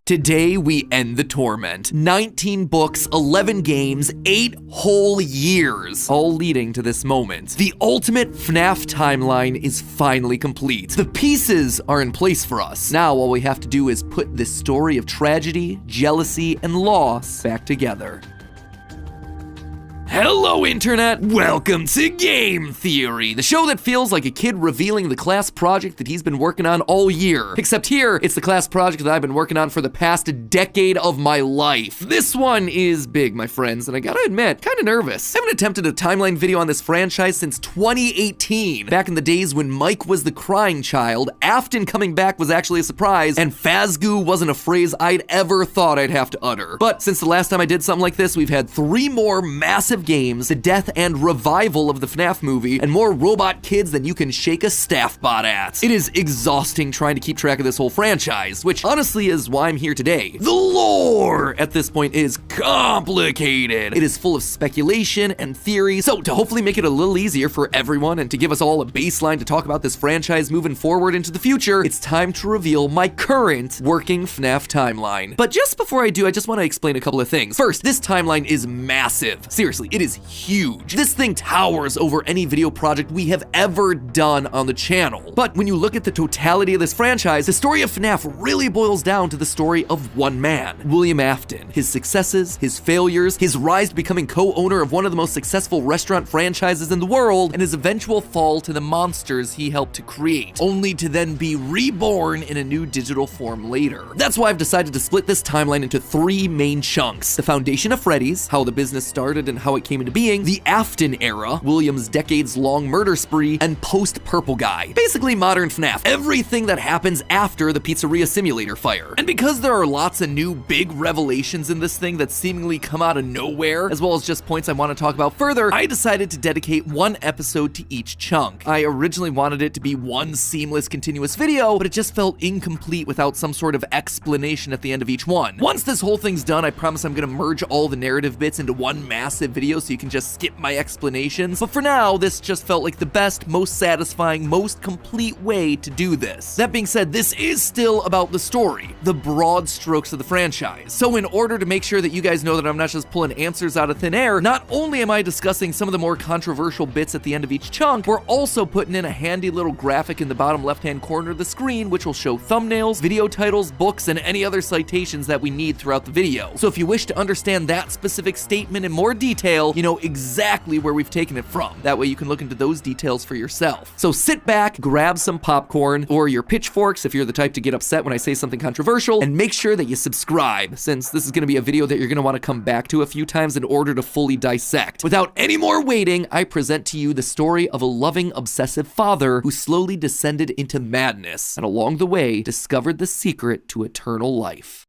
Today, we end the torment. 19 books, 11 games, 8 whole years, all leading to this moment. The ultimate Fnaf timeline is finally complete. The pieces are in place for us. Now, all we have to do is put this story of tragedy, jealousy, and loss back together. Hello, Internet! Welcome to Game Theory, the show that feels like a kid revealing the class project that he's been working on all year. Except here, it's the class project that I've been working on for the past decade of my life. This one is big, my friends, and I gotta admit, kinda nervous. I haven't attempted a timeline video on this franchise since 2018, back in the days when Mike was the crying child, Afton coming back was actually a surprise, and Fazgoo wasn't a phrase I'd ever thought I'd have to utter. But since the last time I did something like this, we've had 3 more massive games, the death and revival of the Fnaf movie, and more robot kids than you can shake a staff bot at. It is exhausting trying to keep track of this whole franchise, which honestly is why I'm here today. The lore at this point is complicated. It is full of speculation and theory, so to hopefully make it a little easier for everyone and to give us all a baseline to talk about this franchise moving forward into the future, it's time to reveal my current working Fnaf timeline. But just before I do, I just want to explain a couple of things. First, this timeline is massive. Seriously, it is huge. This thing towers over any video project we have ever done on the channel. But when you look at the totality of this franchise, the story of Fnaf really boils down to the story of one man, William Afton. His successes, his failures, his rise to becoming co-owner of one of the most successful restaurant franchises in the world, and his eventual fall to the monsters he helped to create, only to then be reborn in a new digital form later. That's why I've decided to split this timeline into 3 main chunks. The foundation of Freddy's, how the business started and how it came into being, the Afton era, William's decades-long murder spree, and post-Purple Guy. Basically modern Fnaf, everything that happens after the Pizzeria Simulator fire. And because there are lots of new big revelations in this thing that seemingly come out of nowhere, as well as just points I want to talk about further, I decided to dedicate 1 episode to each chunk. I originally wanted it to be one seamless continuous video, but it just felt incomplete without some sort of explanation at the end of each one. Once this whole thing's done, I promise I'm gonna merge all the narrative bits into one massive video so you can just skip my explanations, but for now, this just felt like the best, most satisfying, most complete way to do this. That being said, this is still about the story, the broad strokes of the franchise. So in order to make sure that you guys know that I'm not just pulling answers out of thin air, not only am I discussing some of the more controversial bits at the end of each chunk, we're also putting in a handy little graphic in the bottom left-hand corner of the screen, which will show thumbnails, video titles, books, and any other citations that we need throughout the video. So if you wish to understand that specific statement in more detail, you know exactly where we've taken it from. That way you can look into those details for yourself. So sit back, grab some popcorn, or your pitchforks if you're the type to get upset when I say something controversial, and make sure that you subscribe, since this is going to be a video that you're going to want to come back to a few times in order to fully dissect. Without any more waiting, I present to you the story of a loving, obsessive father who slowly descended into madness, and along the way, discovered the secret to eternal life.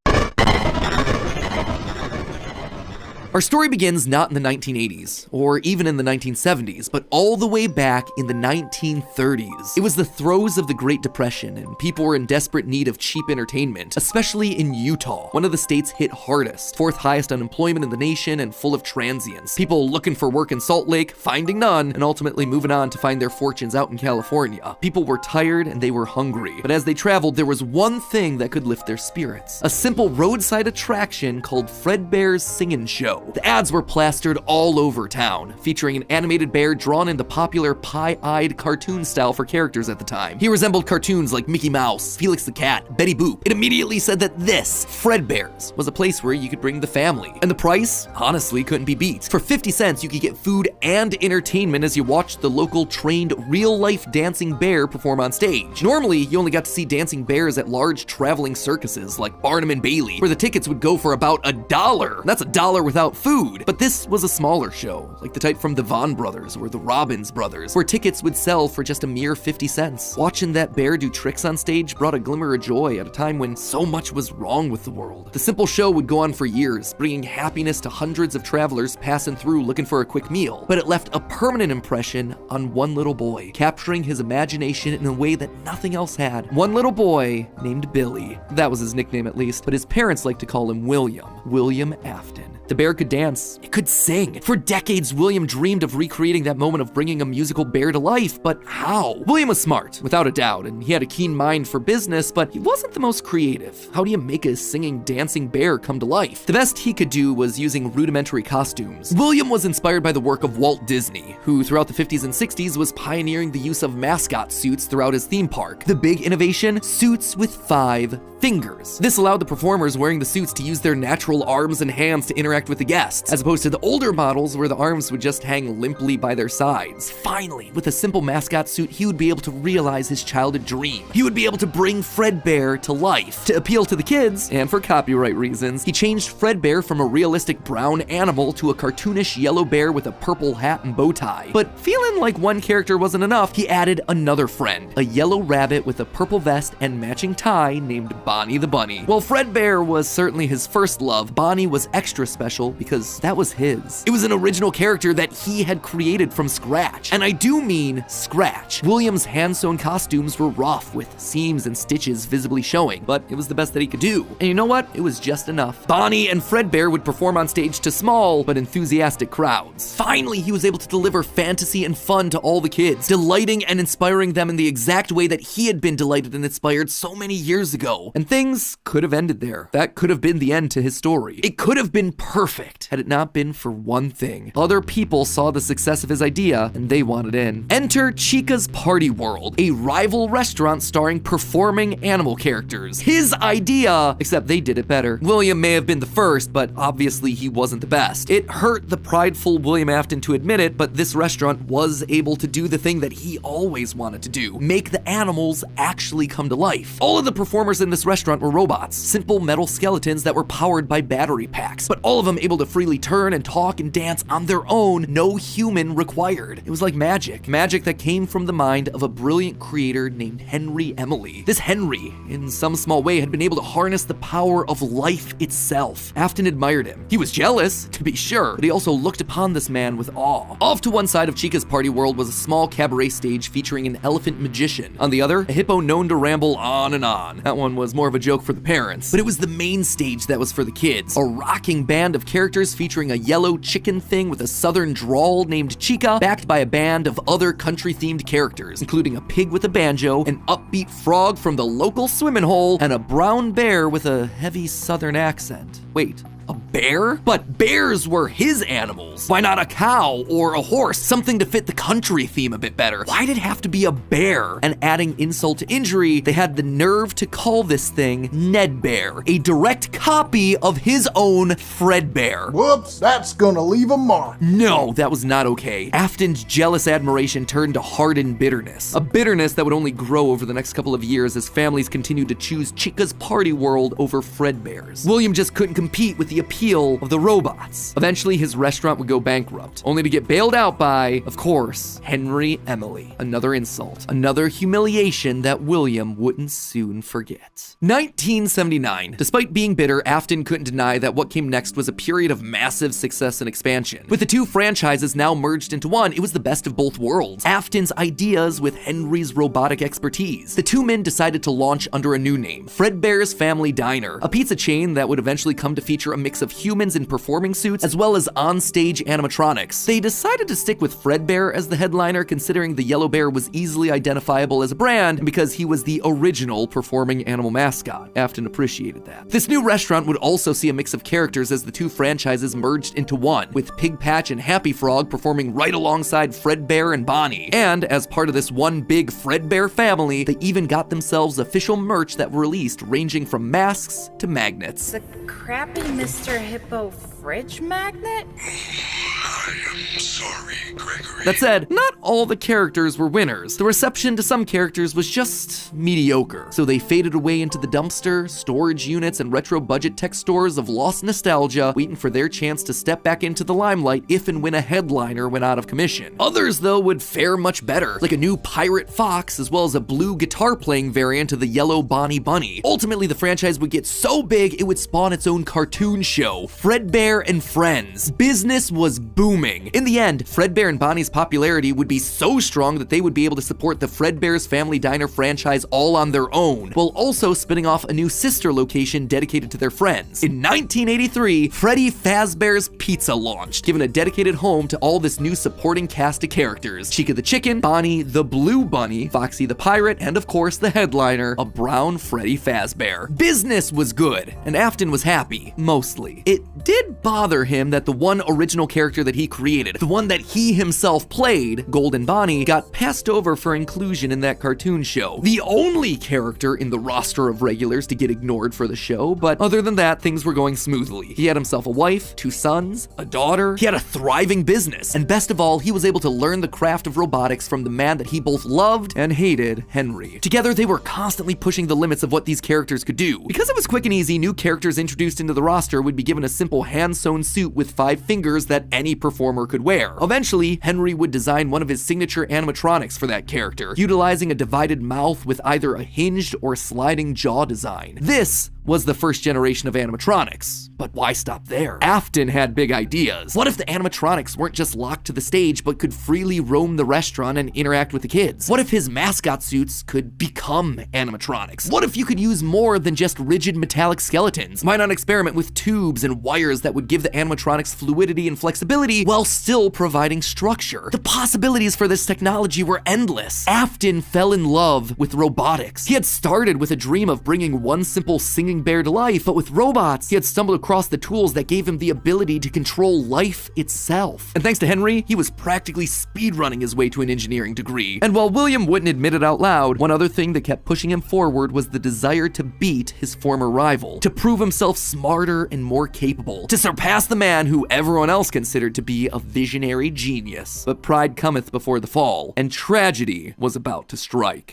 Our story begins not in the 1980s, or even in the 1970s, but all the way back in the 1930s. It was the throes of the Great Depression, and people were in desperate need of cheap entertainment, especially in Utah, one of the states hit hardest, fourth highest unemployment in the nation and full of transients. People looking for work in Salt Lake, finding none, and ultimately moving on to find their fortunes out in California. People were tired and they were hungry, but as they traveled, there was one thing that could lift their spirits. A simple roadside attraction called Fredbear's Singin' Show. The ads were plastered all over town, featuring an animated bear drawn in the popular pie-eyed cartoon style for characters at the time. He resembled cartoons like Mickey Mouse, Felix the Cat, Betty Boop. It immediately said that this, Fredbear's, was a place where you could bring the family. And the price, honestly, couldn't be beat. For 50 cents, you could get food and entertainment as you watched the local trained real-life dancing bear perform on stage. Normally, you only got to see dancing bears at large traveling circuses like Barnum and Bailey, where the tickets would go for about $1. That's $1 without food. But this was a smaller show, like the type from the Vaughn brothers or the Robbins brothers, where tickets would sell for just a mere 50 cents. Watching that bear do tricks on stage brought a glimmer of joy at a time when so much was wrong with the world. The simple show would go on for years, bringing happiness to hundreds of travelers passing through looking for a quick meal. But it left a permanent impression on one little boy, capturing his imagination in a way that nothing else had. One little boy named Billy. That was his nickname at least, but his parents liked to call him William Afton. The bear could dance, it could sing. For decades, William dreamed of recreating that moment of bringing a musical bear to life, but how? William was smart, without a doubt, and he had a keen mind for business, but he wasn't the most creative. How do you make a singing, dancing bear come to life? The best he could do was using rudimentary costumes. William was inspired by the work of Walt Disney, who throughout the 50s and 60s was pioneering the use of mascot suits throughout his theme park. The big innovation? Suits with 5 fingers. This allowed the performers wearing the suits to use their natural arms and hands to interact with the guests, as opposed to the older models where the arms would just hang limply by their sides. Finally, with a simple mascot suit, he would be able to realize his childhood dream. He would be able to bring Fredbear to life. To appeal to the kids, and for copyright reasons, he changed Fredbear from a realistic brown animal to a cartoonish yellow bear with a purple hat and bow tie. But feeling like one character wasn't enough, he added another friend, a yellow rabbit with a purple vest and matching tie named Bonnie the Bunny. While Fredbear was certainly his first love, Bonnie was extra special because that was his. It was an original character that he had created from scratch. And I do mean scratch. William's hand-sewn costumes were rough with seams and stitches visibly showing, but it was the best that he could do. And you know what? It was just enough. Bonnie and Fredbear would perform on stage to small but enthusiastic crowds. Finally, he was able to deliver fantasy and fun to all the kids, delighting and inspiring them in the exact way that he had been delighted and inspired so many years ago. And things could have ended there. That could have been the end to his story. It could have been perfect had it not been for one thing. Other people saw the success of his idea and they wanted in. Enter Chica's Party World, a rival restaurant starring performing animal characters. His idea, except they did it better. William may have been the first, but obviously he wasn't the best. It hurt the prideful William Afton to admit it, but this restaurant was able to do the thing that he always wanted to do: make the animals actually come to life. All of the performers in this restaurant were robots, simple metal skeletons that were powered by battery packs, but all of them able to freely turn and talk and dance on their own, no human required. It was like magic that came from the mind of a brilliant creator named Henry Emily. This Henry, in some small way, had been able to harness the power of life itself. Afton admired him. He was jealous, to be sure, but he also looked upon this man with awe. Off to one side of Chica's Party World was a small cabaret stage featuring an elephant magician. On the other, a hippo known to ramble on and on. That one was more of a joke for the parents, but it was the main stage that was for the kids. A rocking band of characters featuring a yellow chicken thing with a southern drawl named Chica, backed by a band of other country-themed characters, including a pig with a banjo, an upbeat frog from the local swimming hole, and a brown bear with a heavy southern accent. Wait, a bear? But bears were his animals. Why not a cow or a horse? Something to fit the country theme a bit better. Why'd it have to be a bear? And adding insult to injury, they had the nerve to call this thing Ned Bear, a direct copy of his own Fredbear. Whoops, that's gonna leave a mark. No, that was not okay. Afton's jealous admiration turned to hardened bitterness. A bitterness that would only grow over the next couple of years as families continued to choose Chica's Party World over Fredbear's. William just couldn't compete with the the appeal of the robots. Eventually, his restaurant would go bankrupt, only to get bailed out by, of course, Henry Emily. Another insult, another humiliation that William wouldn't soon forget. 1979. Despite being bitter, Afton couldn't deny that what came next was a period of massive success and expansion. With the two franchises now merged into one, it was the best of both worlds. Afton's ideas with Henry's robotic expertise. The two men decided to launch under a new name, Fredbear's Family Diner, a pizza chain that would eventually come to feature a mix of humans in performing suits as well as on-stage animatronics. They decided to stick with Fredbear as the headliner, considering the yellow bear was easily identifiable as a brand and because he was the original performing animal mascot. Afton appreciated that. This new restaurant would also see a mix of characters as the two franchises merged into one, with Pig Patch and Happy Frog performing right alongside Fredbear and Bonnie. And as part of this one big Fredbear family, they even got themselves official merch that were released, ranging from masks to magnets. The crappy Mr. Hippo fridge magnet? I am sorry, Gregory. That said, not all the characters were winners. The reception to some characters was just mediocre, so they faded away into the dumpster, storage units, and retro budget tech stores of lost nostalgia, waiting for their chance to step back into the limelight if and when a headliner went out of commission. Others, though, would fare much better, like a new Pirate Fox, as well as a blue guitar-playing variant of the yellow Bonnie Bunny. Ultimately, the franchise would get so big, it would spawn its own cartoon show, Fredbear and Friends. Business was booming. In the end, Fredbear and Bonnie's popularity would be so strong that they would be able to support the Fredbear's Family Diner franchise all on their own, while also spinning off a new sister location dedicated to their friends. In 1983, Freddy Fazbear's Pizza launched, giving a dedicated home to all this new supporting cast of characters. Chica the Chicken, Bonnie the Blue Bunny, Foxy the Pirate, and of course the headliner, a brown Freddy Fazbear. Business was good, and Afton was happy, mostly. It did bother him that the one original character that he created, the one that he himself played, Golden Bonnie, got passed over for inclusion in that cartoon show. The only character in the roster of regulars to get ignored for the show, but other than that, things were going smoothly. He had himself a wife, 2 sons, a daughter, he had a thriving business, and best of all, he was able to learn the craft of robotics from the man that he both loved and hated, Henry. Together, they were constantly pushing the limits of what these characters could do. Because it was quick and easy, new characters introduced into the roster would be given a simple hand-sewn suit with 5 fingers that any performer could wear. Eventually, Henry would design one of his signature animatronics for that character, utilizing a divided mouth with either a hinged or sliding jaw design. This was the first generation of animatronics. But why stop there? Afton had big ideas. What if the animatronics weren't just locked to the stage, but could freely roam the restaurant and interact with the kids? What if his mascot suits could become animatronics? What if you could use more than just rigid metallic skeletons? Why not experiment with tubes and wires that would give the animatronics fluidity and flexibility while still providing structure? The possibilities for this technology were endless. Afton fell in love with robotics. He had started with a dream of bringing one simple singing bear to life, but with robots, he had stumbled across the tools that gave him the ability to control life itself. And thanks to Henry, he was practically speedrunning his way to an engineering degree. And while William wouldn't admit it out loud, one other thing that kept pushing him forward was the desire to beat his former rival, to prove himself smarter and more capable, to surpass the man who everyone else considered to be a visionary genius. But pride cometh before the fall, and tragedy was about to strike.